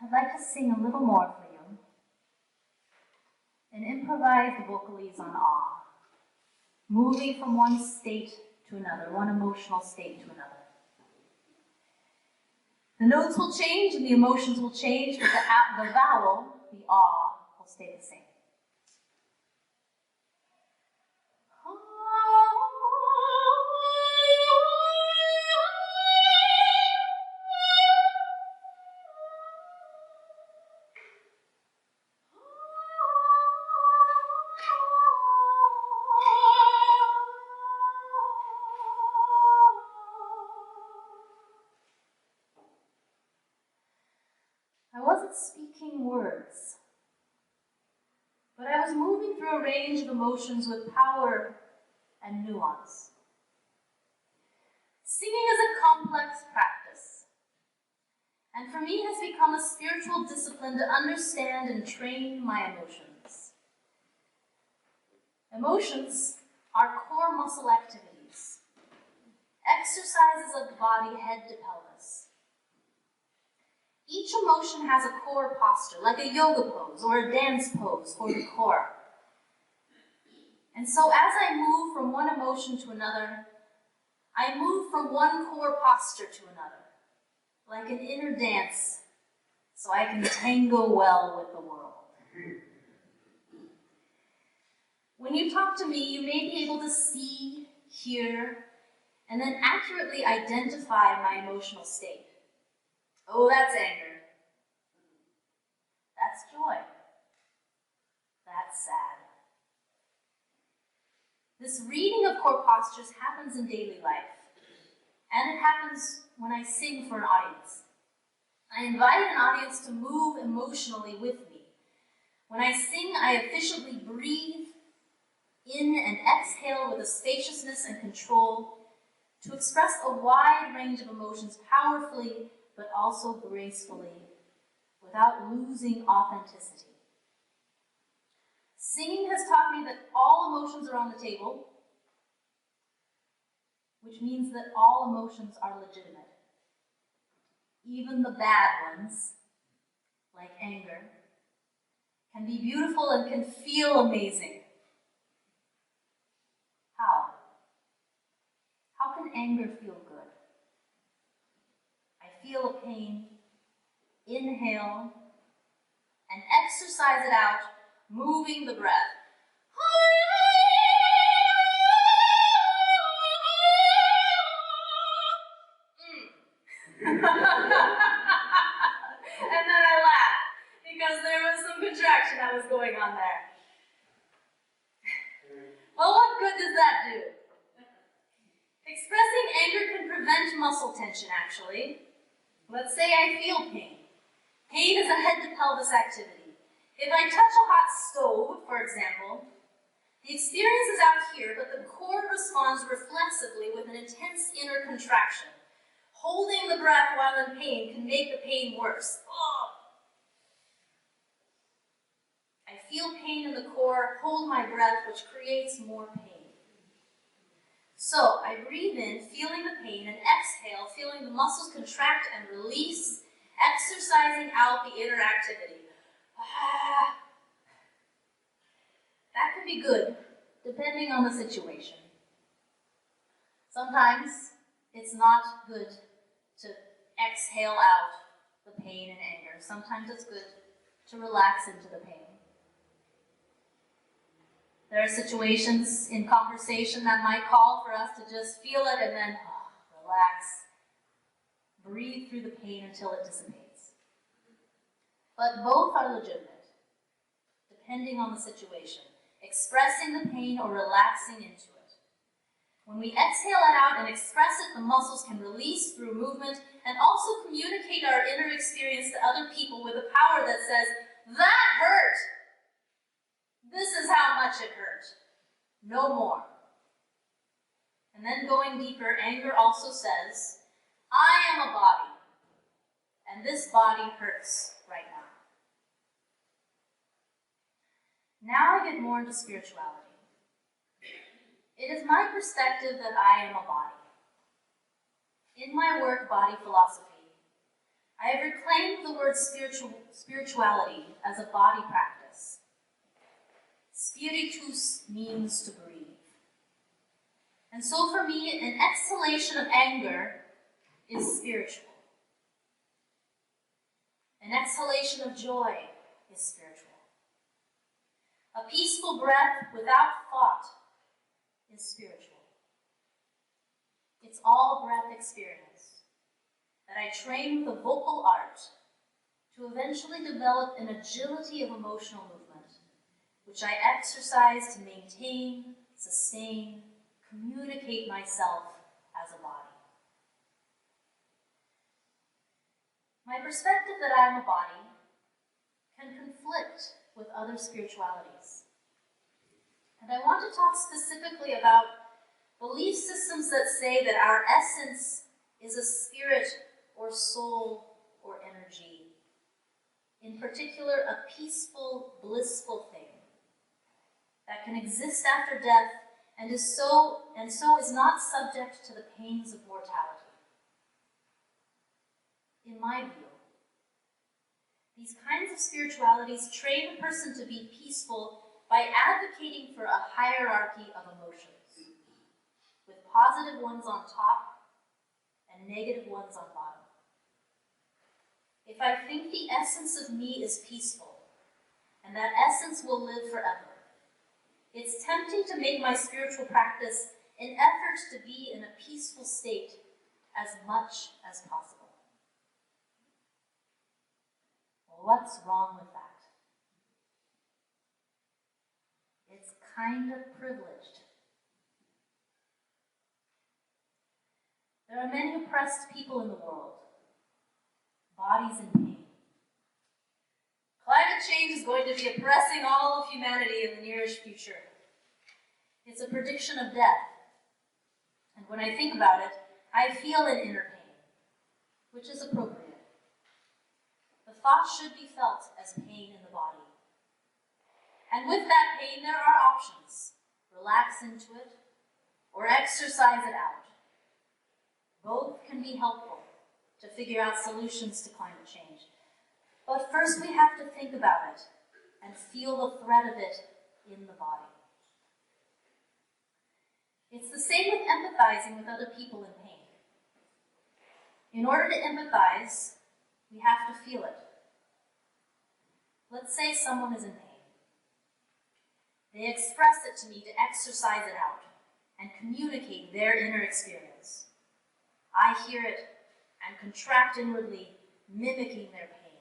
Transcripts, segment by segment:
I'd like to sing a little more for you, an improvised vocalese on awe, moving from one state to another, one emotional state to another. The notes will change and the emotions will change, but the vowel, the awe, will stay the same. I wasn't speaking words, but I was moving through a range of emotions with power and nuance. Singing is a complex practice, and for me has become a spiritual discipline to understand and train my emotions. Emotions are core muscle activities, exercises of the body head to pelvis. Each emotion has a core posture, like a yoga pose or a dance pose for the core. And so as I move from one emotion to another, I move from one core posture to another, like an inner dance, so I can tango well with the world. When you talk to me, you may be able to see, hear, and then accurately identify my emotional state. Oh, that's anger. That's joy. That's sad. This reading of core postures happens in daily life, and it happens when I sing for an audience. I invite an audience to move emotionally with me. When I sing, I efficiently breathe in and exhale with a spaciousness and control to express a wide range of emotions powerfully, but also gracefully, without losing authenticity. Singing has taught me that all emotions are on the table, which means that all emotions are legitimate. Even the bad ones, like anger, can be beautiful and can feel amazing. How? How can anger feel good? I feel a pain, inhale, and exercise it out, moving the breath. And then I laugh, because there was some contraction that was going on there. Well, what good does that do? Expressing anger can prevent muscle tension, actually. Let's say I feel pain. Pain is a head-to-pelvis activity. If I touch a hot stove, for example, the experience is out here, but the core responds reflexively with an intense inner contraction. Holding the breath while in pain can make the pain worse. Oh. I feel pain in the core, hold my breath, which creates more pain. So I breathe in, feeling the pain, and exhale, feeling the muscles contract and release, exercising out the inner activity. That can be good, depending on the situation. Sometimes it's not good to exhale out the pain and anger. Sometimes it's good to relax into the pain. There are situations in conversation that might call for us to just feel it and then relax, breathe through the pain until it dissipates. But both are legitimate, depending on the situation, expressing the pain or relaxing into it. When we exhale it out and express it, the muscles can release through movement and also communicate our inner experience to other people with a power that says, "That hurt! This is how much it hurt. No more." And then going deeper, anger also says, "I am a body, and this body hurts right now. Now I get more into spirituality. It is my perspective that I am a body. In my work, Body Philosophy, I have reclaimed the word spirituality as a body practice. Spiritus means to breathe. And so for me, an exhalation of anger is spiritual. An exhalation of joy is spiritual. A peaceful breath without thought is spiritual. It's all breath experience that I train with a vocal art to eventually develop an agility of emotional movement, which I exercise to maintain, sustain, communicate myself as a body. My perspective that I am a body can conflict with other spiritualities. And I want to talk specifically about belief systems that say that our essence is a spirit or soul or energy. In particular, a peaceful, blissful thing that can exist after death and so is not subject to the pains of mortality. In my view, these kinds of spiritualities train a person to be peaceful by advocating for a hierarchy of emotions, with positive ones on top and negative ones on bottom. If I think the essence of me is peaceful, and that essence will live forever, it's tempting to make my spiritual practice an effort to be in a peaceful state as much as possible. Well, what's wrong with that? It's kind of privileged. There are many oppressed people in the world, bodies in pain. Climate change is going to be oppressing all of humanity in the nearest future. It's a prediction of death. And when I think about it, I feel an inner pain, which is appropriate. The thought should be felt as pain in the body. And with that pain, there are options. Relax into it, or exercise it out. Both can be helpful to figure out solutions to climate change. But first we have to think about it and feel the threat of it in the body. It's the same with empathizing with other people in pain. In order to empathize, we have to feel it. Let's say someone is in pain. They express it to me to exercise it out and communicate their inner experience. I hear it and contract inwardly, mimicking their pain.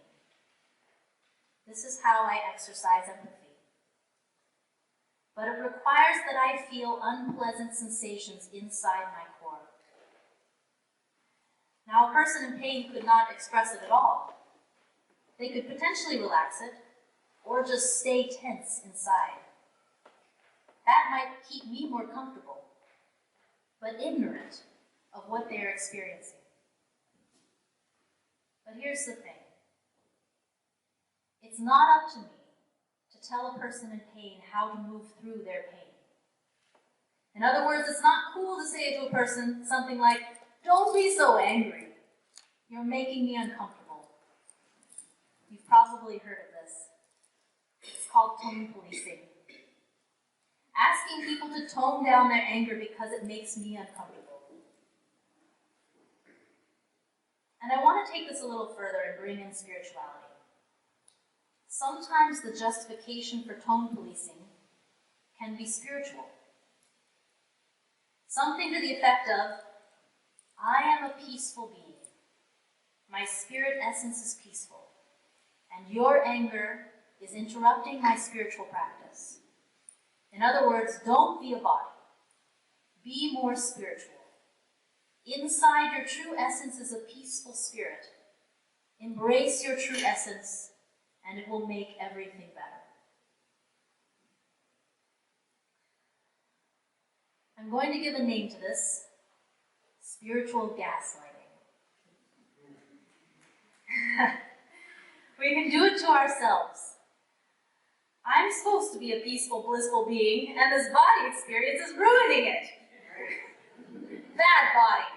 This is how I exercise empathy. But it requires that I feel unpleasant sensations inside my core. Now, a person in pain could not express it at all. They could potentially relax it, or just stay tense inside. That might keep me more comfortable, but ignorant of what they are experiencing. But here's the thing. It's not up to me to tell a person in pain how to move through their pain. In other words, it's not cool to say to a person something like, "Don't be so angry. You're making me uncomfortable." You've probably heard of this. It's called tone policing. Asking people to tone down their anger because it makes me uncomfortable. And I want to take this a little further and bring in spirituality. Sometimes the justification for tone policing can be spiritual. Something to the effect of, I am a peaceful being. My spirit essence is peaceful. And your anger is interrupting my spiritual practice. In other words, don't be a body. Be more spiritual. Inside your true essence is a peaceful spirit. Embrace your true essence, and it will make everything better. I'm going to give a name to this: spiritual gaslighting. We can do it to ourselves. I'm supposed to be a peaceful, blissful being, and this body experience is ruining it. Bad body.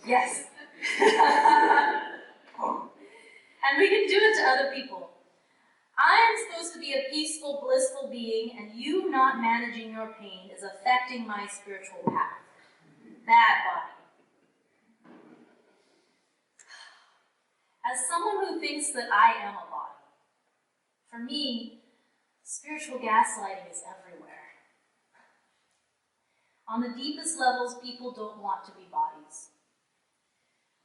Yes. And we can do it to other people. I'm supposed to be a peaceful, blissful being, and you not managing your pain is affecting my spiritual path. Bad body. As someone who thinks that I am a body, for me, spiritual gaslighting is everywhere. On the deepest levels, people don't want to be bodies.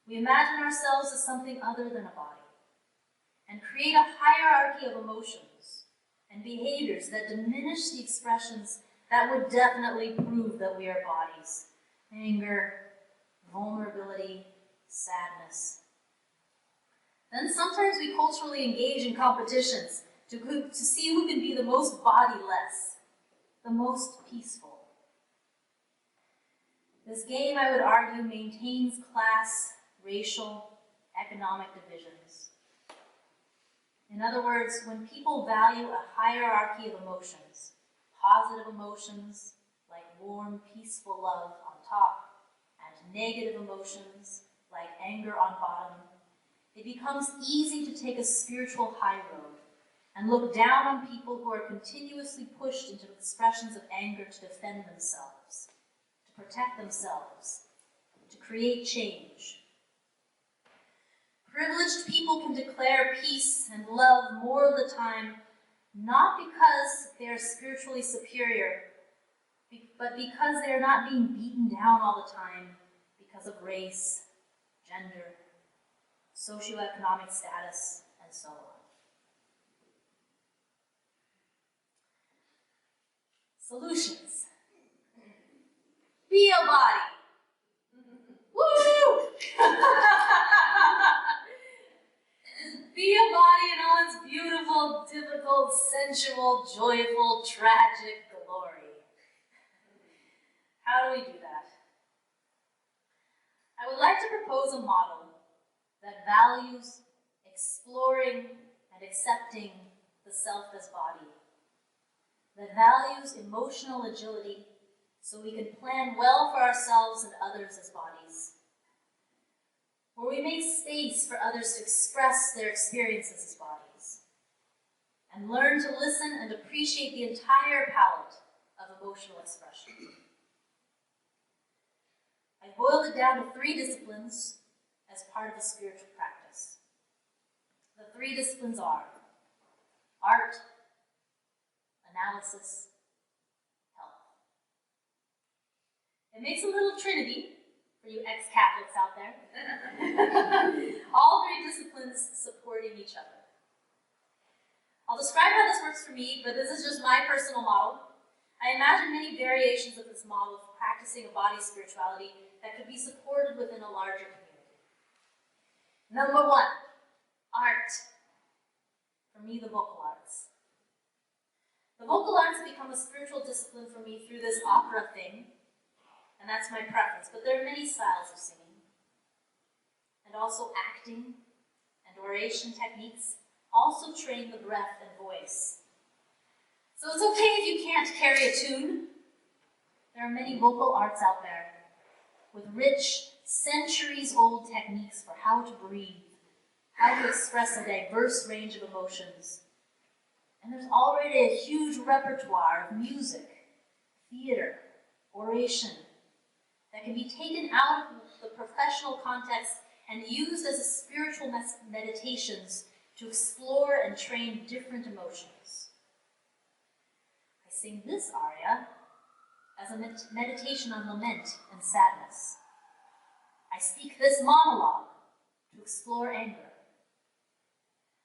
We imagine ourselves as something other than a body, and create a hierarchy of emotions and behaviors that diminish the expressions that would definitely prove that we are bodies. Anger, vulnerability, sadness. Then sometimes we culturally engage in competitions to see who can be the most bodiless, the most peaceful. This game, I would argue, maintains class, racial, economic divisions. In other words, when people value a hierarchy of emotions, positive emotions like warm, peaceful love on top, and negative emotions like anger on bottom, it becomes easy to take a spiritual high road and look down on people who are continuously pushed into expressions of anger to defend themselves, to protect themselves, to create change. Privileged people can declare peace and love more of the time, not because they are spiritually superior, but because they are not being beaten down all the time because of race, gender, socioeconomic status, and so on. Solutions. Be a body. Woo! Be a body in all its beautiful, difficult, sensual, joyful, tragic glory. How do we do that? I would like to propose a model that values exploring and accepting the self as body, that values emotional agility so we can plan well for ourselves and others as bodies, where we make space for others to express their experiences as bodies, and learn to listen and appreciate the entire palette of emotional expression. I boiled it down to 3 disciplines as part of a spiritual practice. The 3 disciplines are art, analysis, health. It makes a little trinity for you ex-Catholics out there. All 3 disciplines supporting each other. I'll describe how this works for me, but this is just my personal model. I imagine many variations of this model of practicing a body spirituality that could be supported within a larger community. Number 1, art. For me, the vocal arts. The vocal arts have become a spiritual discipline for me through this opera thing, and that's my preference, but there are many styles of singing. And also acting and oration techniques also train the breath and voice. So it's okay if you can't carry a tune. There are many vocal arts out there with rich, centuries-old techniques for how to breathe, how to express a diverse range of emotions. And there's already a huge repertoire of music, theater, oration, that can be taken out of the professional context and used as a spiritual meditations to explore and train different emotions. I sing this aria as a meditation on lament and sadness. I speak this monologue to explore anger.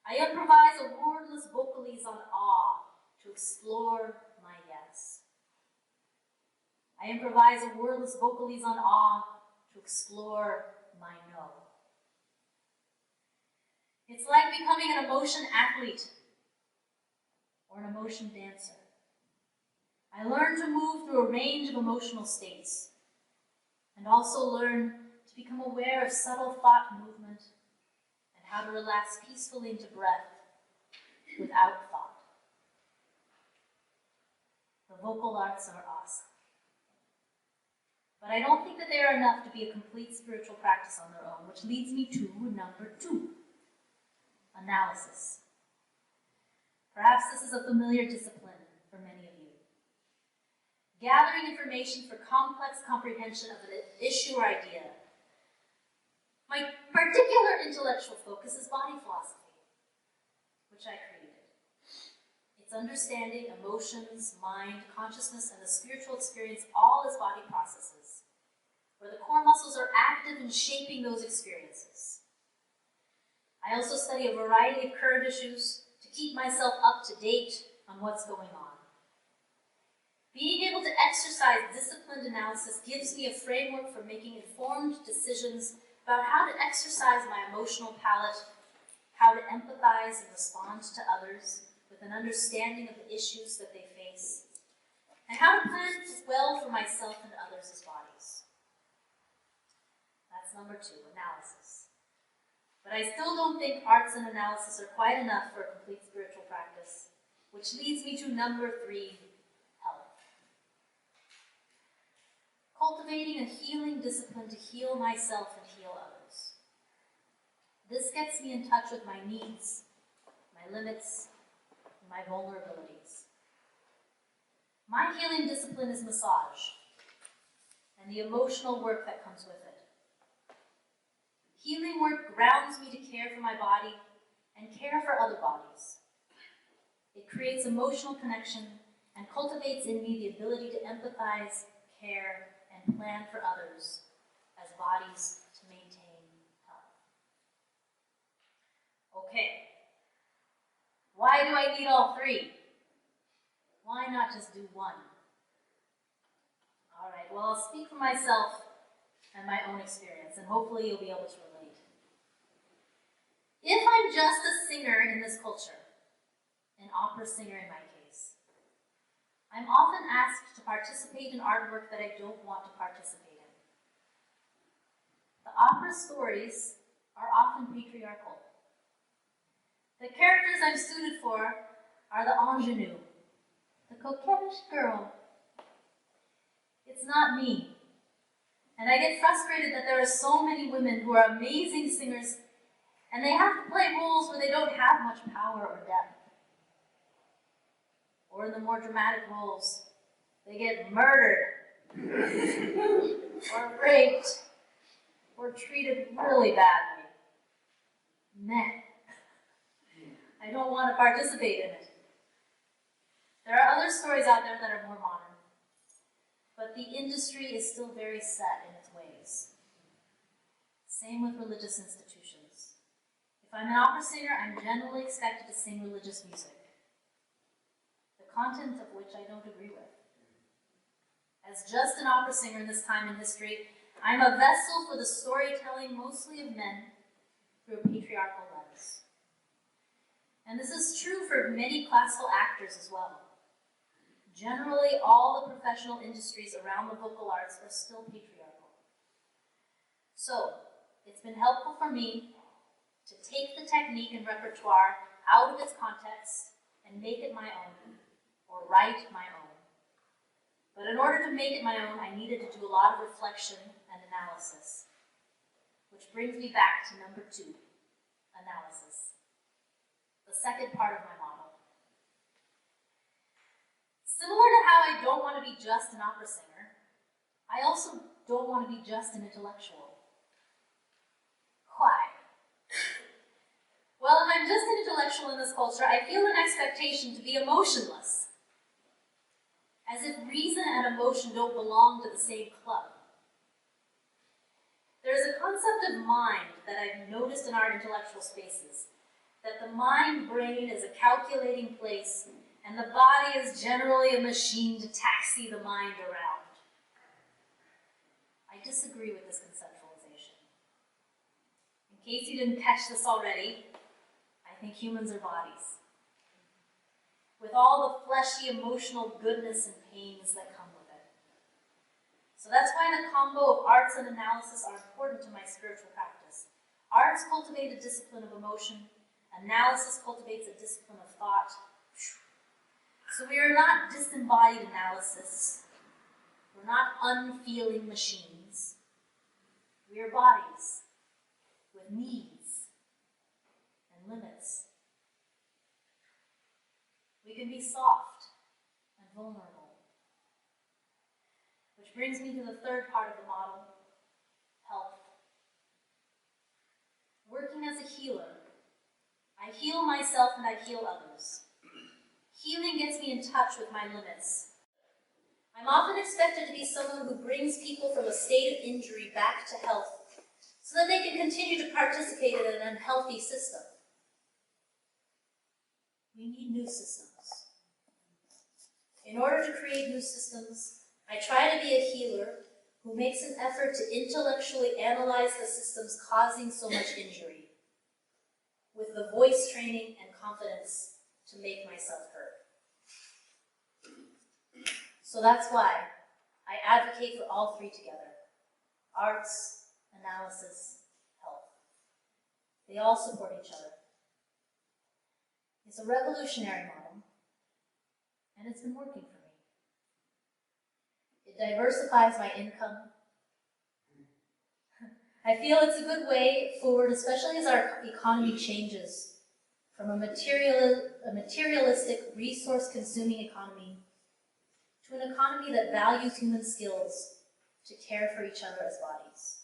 I improvise a wordless vocalese on awe to explore my yes. I improvise a wordless vocalese on awe to explore my no. It's like becoming an emotion athlete or an emotion dancer. I learn to move through a range of emotional states and also learn to to become aware of subtle thought movement, and how to relax peacefully into breath without thought. The vocal arts are awesome. But I don't think that they are enough to be a complete spiritual practice on their own, which leads me to number 2, analysis. Perhaps this is a familiar discipline for many of you. Gathering information for complex comprehension of an issue or idea. My particular intellectual focus is body philosophy, which I created. It's understanding emotions, mind, consciousness, and the spiritual experience all as body processes, where the core muscles are active in shaping those experiences. I also study a variety of current issues to keep myself up to date on what's going on. Being able to exercise disciplined analysis gives me a framework for making informed decisions about how to exercise my emotional palate, how to empathize and respond to others with an understanding of the issues that they face, and how to plan well for myself and others' bodies. That's number 2, analysis. But I still don't think arts and analysis are quite enough for a complete spiritual practice, which leads me to number 3, health. Cultivating a healing discipline to heal myself and heal others. This gets me in touch with my needs, my limits, and my vulnerabilities. My healing discipline is massage and the emotional work that comes with it. Healing work grounds me to care for my body and care for other bodies. It creates emotional connection and cultivates in me the ability to empathize, care, and plan for others as bodies to maintain health. Okay, why do I need all 3? Why not just do 1? All right, well, I'll speak for myself and my own experience, and hopefully you'll be able to relate. If I'm just a singer in this culture, an opera singer in my case, I'm often asked to participate in artwork that I don't want to participate in. The opera stories are often patriarchal. The characters I'm suited for are the ingenue, the coquettish girl. It's not me. And I get frustrated that there are so many women who are amazing singers and they have to play roles where they don't have much power or depth. Or in the more dramatic roles, they get murdered, or raped, or treated really badly. Meh. I don't want to participate in it. There are other stories out there that are more modern, but the industry is still very set in its ways. Same with religious institutions. If I'm an opera singer, I'm generally expected to sing religious music, the content of which I don't agree with. As just an opera singer in this time in history, I'm a vessel for the storytelling mostly of men through a patriarchal lens. And this is true for many classical actors as well. Generally, all the professional industries around the vocal arts are still patriarchal. So, it's been helpful for me to take the technique and repertoire out of its context and make it my own, or write my own. But in order to make it my own, I needed to do a lot of reflection and analysis, which brings me back to number 2, analysis, the second part of my model. Similar to how I don't want to be just an opera singer, I also don't want to be just an intellectual. Why? Well, if I'm just an intellectual in this culture, I feel an expectation to be emotionless, as if reason and emotion don't belong to the same club. There is a concept of mind that I've noticed in our intellectual spaces, that the mind-brain is a calculating place, and the body is generally a machine to taxi the mind around. I disagree with this conceptualization. In case you didn't catch this already, I think humans are bodies, with all the fleshy emotional goodness and pains that come with it. So that's why the combo of arts and analysis are important to my spiritual practice. Arts cultivate a discipline of emotion. Analysis cultivates a discipline of thought. So we are not disembodied analysis. We're not unfeeling machines. We are bodies with needs and limits. We can be soft and vulnerable. Which brings me to the third part of the model, health. Working as a healer, I heal myself and I heal others. Healing gets me in touch with my limits. I'm often expected to be someone who brings people from a state of injury back to health so that they can continue to participate in an unhealthy system. We need new systems. In order to create new systems, I try to be a healer who makes an effort to intellectually analyze the systems causing so much injury, with the voice training and confidence to make myself heard. So that's why I advocate for all three together: arts, analysis, health. They all support each other. It's a revolutionary model, and it's been working for me. It diversifies my income. I feel it's a good way forward, especially as our economy changes from a materialistic, resource-consuming economy to an economy that values human skills to care for each other as bodies.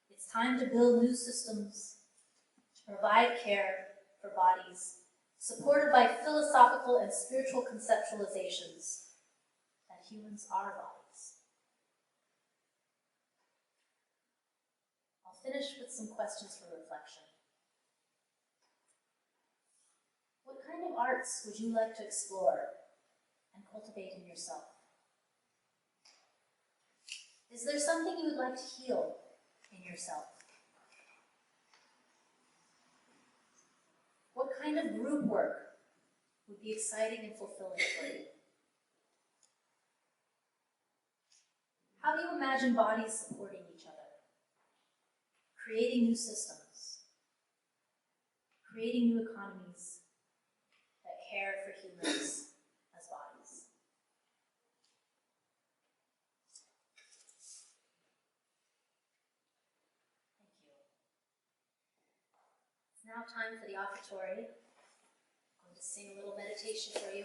It's time to build new systems to provide care for bodies, supported by philosophical and spiritual conceptualizations that humans are bodies. I'll finish with some questions for reflection. What kind of arts would you like to explore and cultivate in yourself? Is there something you would like to heal in yourself? What kind of group work would be exciting and fulfilling for you? How do you imagine bodies supporting each other? Creating new systems, creating new economies that care for humans as bodies. Thank you. It's now time for the offertory. I'm going to sing a little meditation for you.